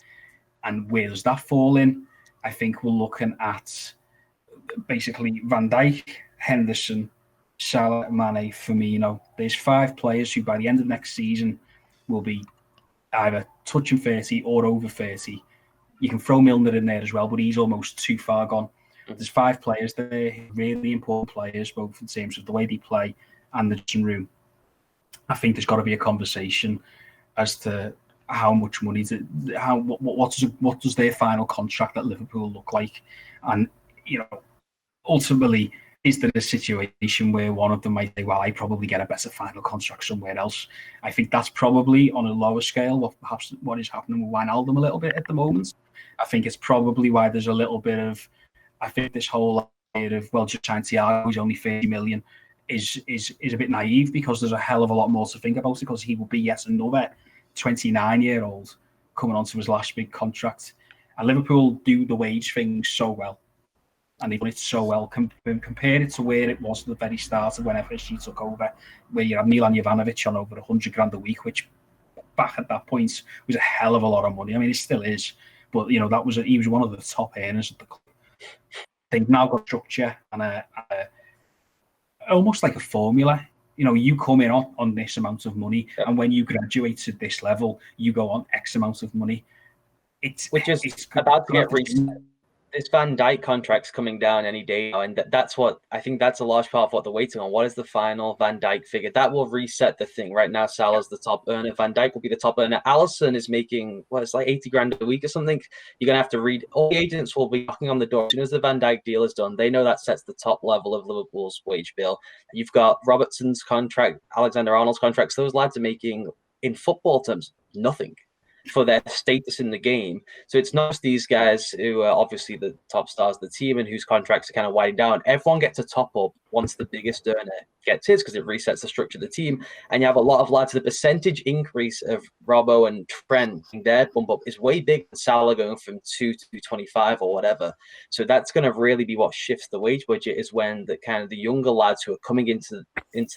And where does that fall in? I think we're looking at basically Van Dijk, Henderson, Salah, Mane, Firmino. There's 5 players who by the end of next season will be either touching 30 or over 30. You can throw Milner in there as well, but he's almost too far gone. There's 5 players there, really important players, both in terms of the way they play and the dressing room. I think there's got to be a conversation as to how much money, what does their final contract at Liverpool look like, and ultimately is there a situation where one of them might say, well, I probably get a better final contract somewhere else? I think that's probably on a lower scale perhaps what is happening with Wijnaldum a little bit at the moment. I think it's probably why there's a little bit of, I think this whole idea of, well, just sign Thiago, who's only 30 million, is a bit naive, because there's a hell of a lot more to think about, because he will be yet another 29-year-old coming onto his last big contract. And Liverpool do the wage thing so well. And they've done it so well. Compare it to where it was at the very start of when FSG took over, where you had Milan Jovanovic on over 100 grand a week, which back at that point was a hell of a lot of money. I mean, it still is, but he was one of the top earners at the club. They've now got structure and almost like a formula. You come in on this amount of money, and when you graduate to this level, you go on X amount of money. It's about to get reset. This Van Dijk contract's coming down any day now, and that's what I think. That's a large part of what they're waiting on. What is the final Van Dijk figure that will reset the thing? Right now, Salah's the top earner. Van Dijk will be the top earner. Alisson is making it's like 80 grand a week or something. You're gonna have to read. All the agents will be knocking on the door as soon as the Van Dijk deal is done. They know that sets the top level of Liverpool's wage bill. You've got Robertson's contract, Alexander-Arnold's contracts. Those lads are making, in football terms, nothing for their status in the game. So it's not just these guys who are obviously the top stars of the team and whose contracts are kind of winding down. Everyone gets a top up once the biggest earner gets his, because it resets the structure of the team. And you have a lot of lads. The percentage increase of Robbo and Trent, their bump up is way big. Salah going from 2 to 25 or whatever. So that's going to really be what shifts the wage budget, is when the kind of the younger lads who are coming into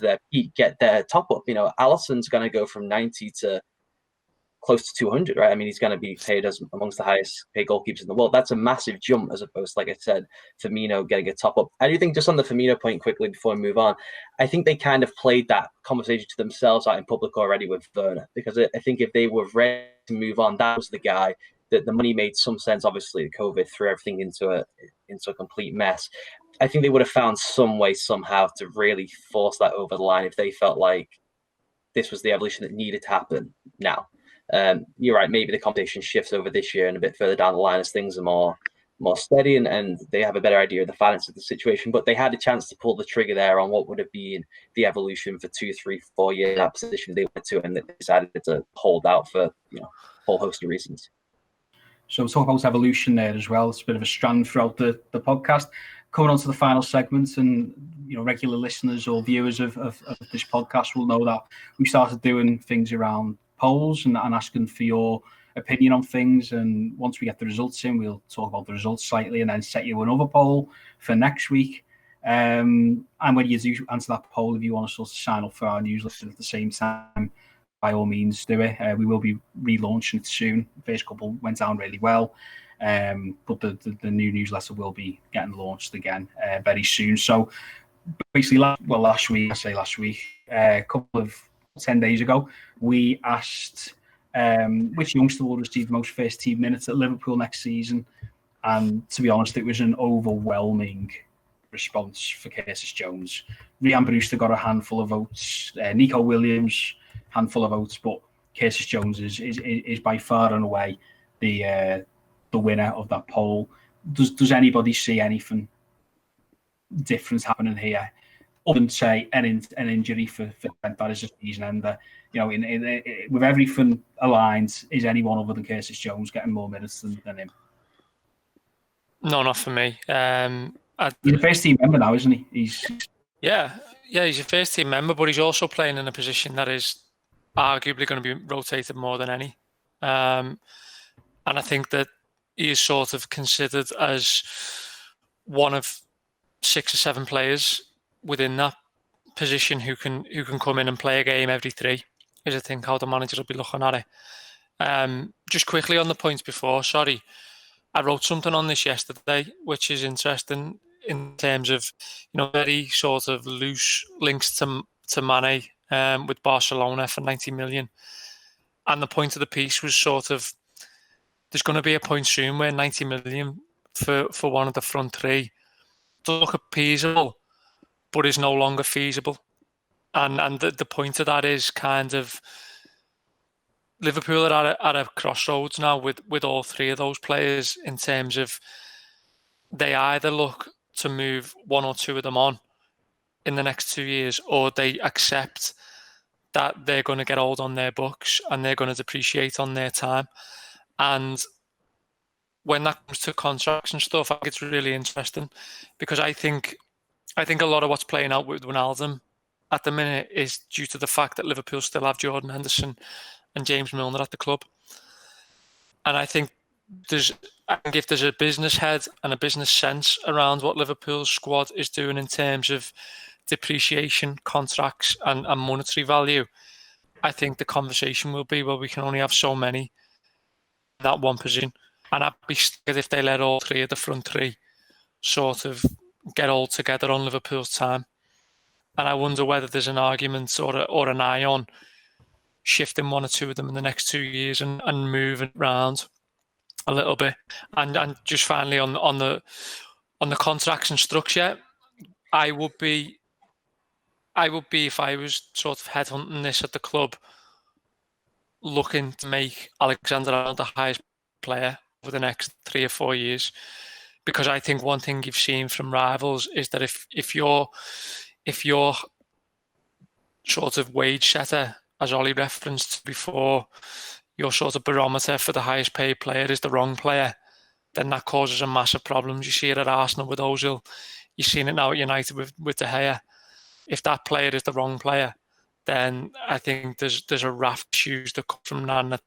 their peak get their top up. Alisson's going to go from 90 to close to 200, right? I mean, he's going to be paid as amongst the highest paid goalkeepers in the world. That's a massive jump, as opposed to, like I said, Firmino getting a top up. I do think, just on the Firmino point quickly before we move on, I think they kind of played that conversation to themselves out in public already with Werner, because I think if they were ready to move on, that was the guy that the money made some sense. Obviously, COVID threw everything into a complete mess. I think they would have found some way somehow to really force that over the line if they felt like this was the evolution that needed to happen now. You're right, maybe the competition shifts over this year and a bit further down the line as things are more steady and they have a better idea of the finance of the situation. But they had a chance to pull the trigger there on what would have been the evolution for 2, 3, 4 years in that position they went to, and they decided to hold out for a whole host of reasons. So we'll talk about evolution there as well. It's a bit of a strand throughout the podcast. Coming on to the final segment, and regular listeners or viewers of this podcast will know that we started doing things around polls and asking for your opinion on things. And once we get the results in, we'll talk about the results slightly and then set you another poll for next week. And when you do answer that poll, if you want to sort of sign up for our newsletter at the same time, by all means do it. We will be relaunching it soon. The first couple went down really well, but the new newsletter will be getting launched again very soon. So basically, last week, a couple of 10 days ago, we asked which youngster will receive the most first team minutes at Liverpool next season. And to be honest, it was an overwhelming response for Curtis Jones. Ryan Brewster got a handful of votes, Nico Williams, handful of votes, but Curtis Jones is by far and away the winner of that poll. Does anybody see anything different happening here? Other than say an injury for that is a season ender. With everything aligned, is anyone other than Curtis Jones getting more minutes than him? No, not for me. He's a first team member now, isn't he? He's a first team member, but he's also playing in a position that is arguably going to be rotated more than any. And I think that he is sort of considered as one of 6 or 7 players within that position who can come in and play a game every 3, is I think how the manager will be looking at it. Just quickly on the points before, sorry, I wrote something on this yesterday, which is interesting in terms of very sort of loose links to Mane with Barcelona for 90 million. And the point of the piece was sort of, there's going to be a point soon where 90 million for one of the front 3 does look appeasable, but is no longer feasible. And the point of that is kind of Liverpool are at a crossroads now with all 3 of those players, in terms of they either look to move one or two of them on in the next 2 years, or they accept that they're going to get old on their books and they're going to depreciate on their time. And when that comes to contracts and stuff, I think it's really interesting, because I think a lot of what's playing out with Wijnaldum at the minute is due to the fact that Liverpool still have Jordan Henderson and James Milner at the club. And I think if there's a business head and a business sense around what Liverpool's squad is doing in terms of depreciation, contracts, and monetary value, I think the conversation will be, well, we can only have so many in that one position. And I'd be scared if they let all three of the front three sort of get all together on Liverpool's time. And I wonder whether there's an argument or an eye on shifting one or two of them in the next 2 years and moving around a little bit. And just finally on the contracts and structure, I would be, if I was sort of headhunting this at the club, looking to make Alexander-Arnold the highest player over the next 3 or 4 years, because I think one thing you've seen from rivals is that if you're sort of wage setter, as Ollie referenced before, your sort of barometer for the highest paid player is the wrong player, then that causes a massive problems. You see it at Arsenal with Ozil. You've seen it now at United with De Gea. If that player is the wrong player, then I think there's a raft of issues that come from that. And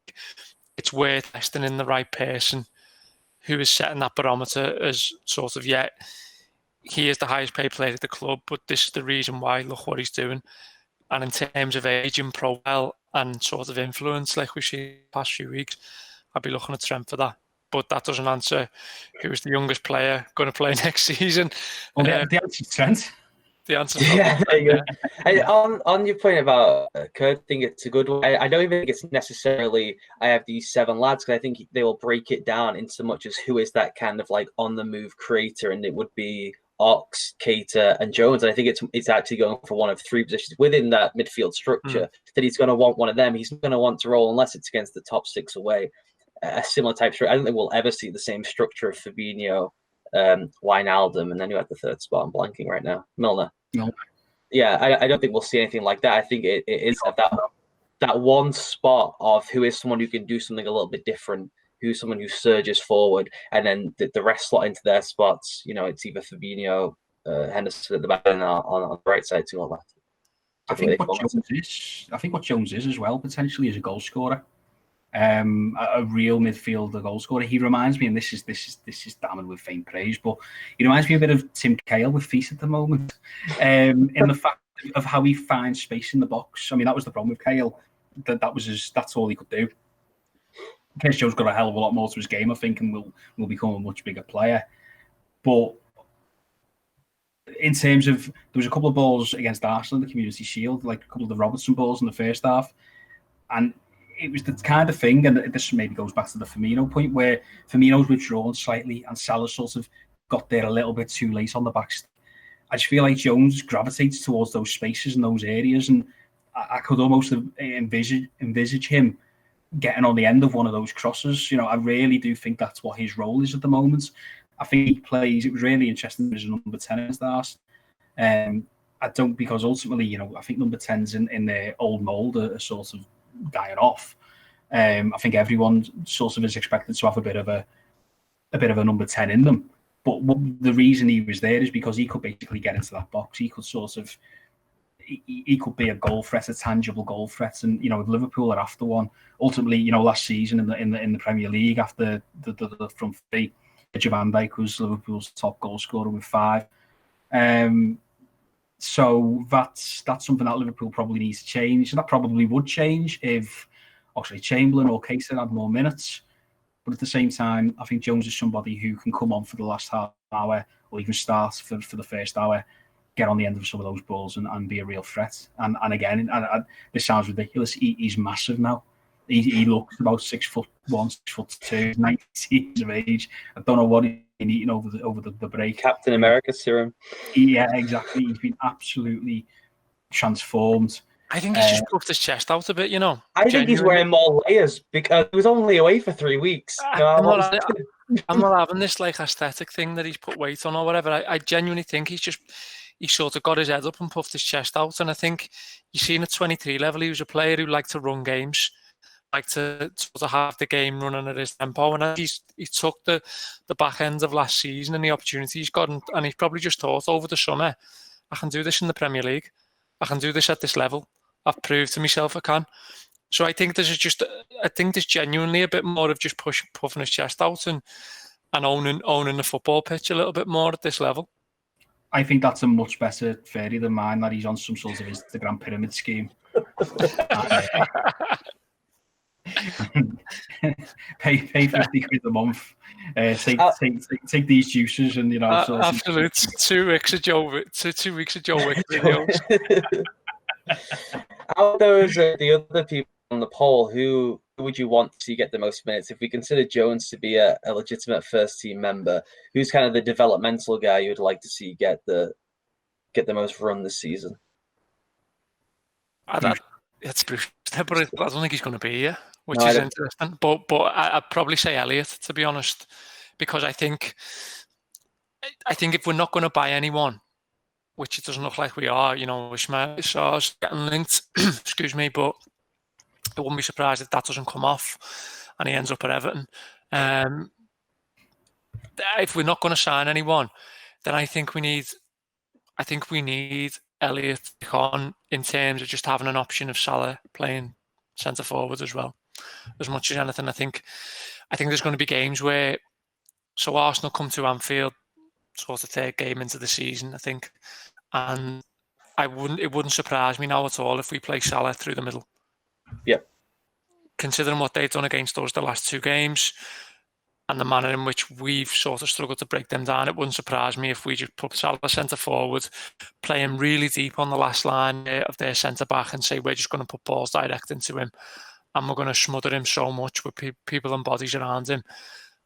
it's worth testing in the right person who is setting that barometer as sort of, yeah, he is the highest paid player at the club, but this is the reason why, look what he's doing. And in terms of age and profile and sort of influence, like we've seen the past few weeks, I'd be looking at Trent for that. But that doesn't answer who's the youngest player going to play next season. Well, the answer's Trent. The answer. Yeah, there you go. And on your point about Kurt, I think it's a good one. I don't even think it's necessarily I have these 7 lads, because I think they will break it down into much as who is that kind of like on the move creator, and it would be Ox, Keita, and Jones. And I think it's actually going for one of 3 positions within that midfield structure that he's going to want one of them. He's going to want to roll unless it's against the top 6 away. A similar type structure. I don't think we'll ever see the same structure of Fabinho, Wijnaldum, and then you had the third spot. I'm blanking right now. Milner. No. Yeah, I don't think we'll see anything like that. I think it is that one spot of who is someone who can do something a little bit different, who's someone who surges forward, and then the rest slot into their spots. You know, it's either Fabinho, Henderson at the back, and on the right side to all that. I think what Jones is as well, potentially, is a goal scorer. A real midfielder goal scorer. He reminds me, and this is damning with faint praise, but he reminds me a bit of Tim Cahill with feet at the moment, in the fact of how he finds space in the box. I mean, that was the problem with Cahill. That's all he could do. Chris Jones got a hell of a lot more to his game, I think, and will become a much bigger player. But in terms of, there was a couple of balls against Arsenal in the Community Shield, like a couple of the Robertson balls in the first half, and it was the kind of thing, and this maybe goes back to the Firmino point, where Firmino's withdrawn slightly and Salah sort of got there a little bit too late on the back. I just feel like Jones gravitates towards those spaces and those areas, and I could almost envisage him getting on the end of one of those crosses. You know, I really do think that's what his role is at the moment. I think he plays, it was really interesting as a number 10 as that. I don't, because ultimately, you know, I think number 10s in their old mould are sort of dying off. I think everyone sort of is expected to have a bit of a number 10 in them. But the reason he was there is because he could basically get into that box. He could sort of, he could be a goal threat, a tangible goal threat. And, you know, if Liverpool are after one, ultimately, you know, last season in the Premier League, after the front three, Dijk was Liverpool's top goal scorer with 5. So that's something that Liverpool probably needs to change. And that probably would change if Oxlade-Chamberlain or Keita had more minutes. But at the same time, I think Jones is somebody who can come on for the last half hour or even start for the first hour, get on the end of some of those balls and be a real threat. And again, this sounds ridiculous, he's massive now. He looks about 6'1", 6'2", 19 years of age. I don't know what he's eating over the break. Captain America serum. Yeah, exactly. He's been absolutely transformed. I think he's just puffed his chest out a bit, you know. I think he's wearing more layers because he was only away for 3 weeks. I'm not having this like aesthetic thing that he's put weight on or whatever. I genuinely think he sort of got his head up and puffed his chest out. And I think you seen at 23 level, he was a player who liked to run games, liked to sort of have the game running at his tempo. And he took the back end of last season and the opportunity he's got, and he probably just thought over the summer, I can do this in the Premier League. I can do this at this level. I've proved to myself I can. So I think there's genuinely a bit more of just puffing his chest out and owning the football pitch a little bit more at this level. I think that's a much better theory than mine, that he's on some sort of Instagram pyramid scheme. Pay 50 quid a month. Take these juices and absolute 2 weeks of Joe Wick videos. Out of those the other people on the poll, who would you want to get the most minutes? If we consider Jones to be a legitimate first team member, who's kind of the developmental guy you would like to see get the most run this season? It's Bruce, but I don't think he's going to be here, which is interesting. But I'd probably say Elliot, to be honest, because I think if we're not going to buy anyone, which it doesn't look like we are, Shaw's getting linked, excuse me, but I wouldn't be surprised if that doesn't come off and he ends up at Everton. If we're not going to sign anyone, then I think we need Elliot on in terms of just having an option of Salah playing centre forward as well. As much as anything, I think there's going to be games where, so Arsenal come to Anfield, sort of third game into the season, I think, and it wouldn't surprise me now at all if we play Salah through the middle. Yeah. Considering what they've done against us the last 2 games and the manner in which we've sort of struggled to break them down, it wouldn't surprise me if we just put Salah centre forward, play him really deep on the last line of their centre back and say we're just going to put balls direct into him and we're going to smother him so much with people and bodies around him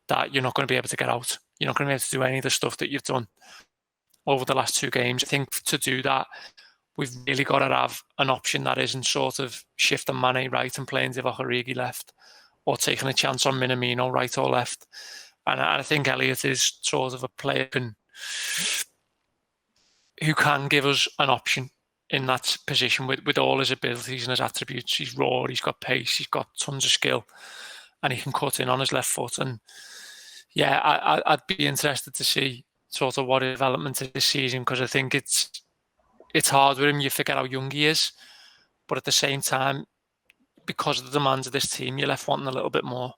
that you're not going to be able to get out. You're not going to be able to do any of the stuff that you've done over the last 2 games. I think to do that, we've really got to have an option that isn't sort of shifting Mane right and playing Divock Origi left, or taking a chance on Minamino right or left. And I think Elliot is sort of a player who can give us an option in that position with all his abilities and his attributes. He's raw, he's got pace, he's got tons of skill, and he can cut in on his left foot. And yeah, I'd be interested to see sort of what his development is this season, because I think it's hard with him. You forget how young he is, but at the same time, because of the demands of this team, you're left wanting a little bit more.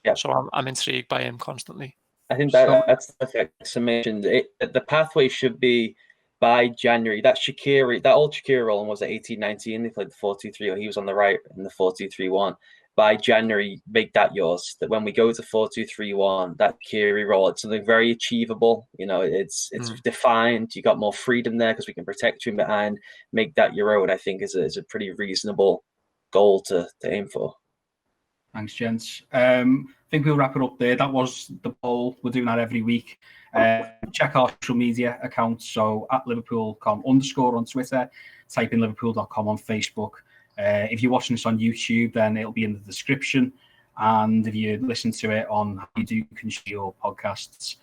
Yeah. So I'm intrigued by him constantly. I think that's the perfect summation. The pathway should be by January. That old Shaqiri role was at 18-19. They played the 4-2-3, or he was on the right in the 4-2-3-1. By January, make that yours. That when we go to 4-2-3-1, that Shaqiri role, it's something very achievable. It's defined. You got more freedom there because we can protect you in behind. Make that your own, I think, is a pretty reasonable goal to aim for. Thanks, gents. I think we'll wrap it up there. That was the poll. We're doing that every week. Check our social media accounts. So at Liverpool.com _ on Twitter, type in Liverpool.com on Facebook. If you're watching this on YouTube, then it'll be in the description. And if you listen to it on how you can share your podcasts,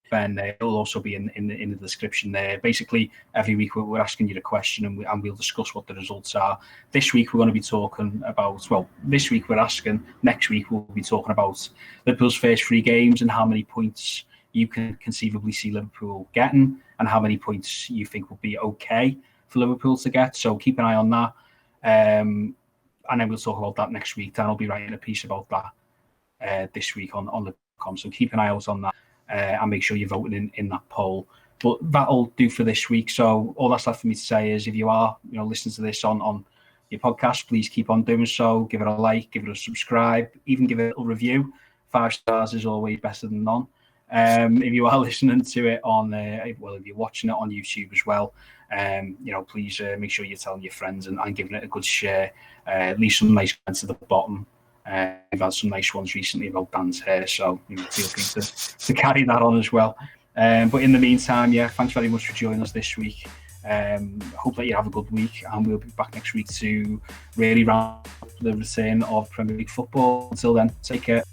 then it'll also be in the description there. Basically, every week we're asking you the question and we'll discuss what the results are. This week we're going to be talking about, this week we're asking, next week we'll be talking about Liverpool's first 3 games and how many points you can conceivably see Liverpool getting and how many points you think will be okay for Liverpool to get. So keep an eye on that. And then we'll talk about that next week. Dan will be writing a piece about that this week on the.com. So keep an eye out on that and make sure you're voting in that poll. But that'll do for this week. So all that's left for me to say is if you are listening to this on your podcast, please keep on doing so. Give it a like, give it a subscribe, even give it a little review. 5 stars is always better than none. If you are listening to it on, if you're watching it on YouTube as well, please make sure you're telling your friends and giving it a good share. Leave some nice comments at the bottom. We've had some nice ones recently about Dan's hair, so feel free to carry that on as well. But in the meantime, thanks very much for joining us this week. Hope that you have a good week, and we'll be back next week to really round up the return of Premier League football. Until then, take care.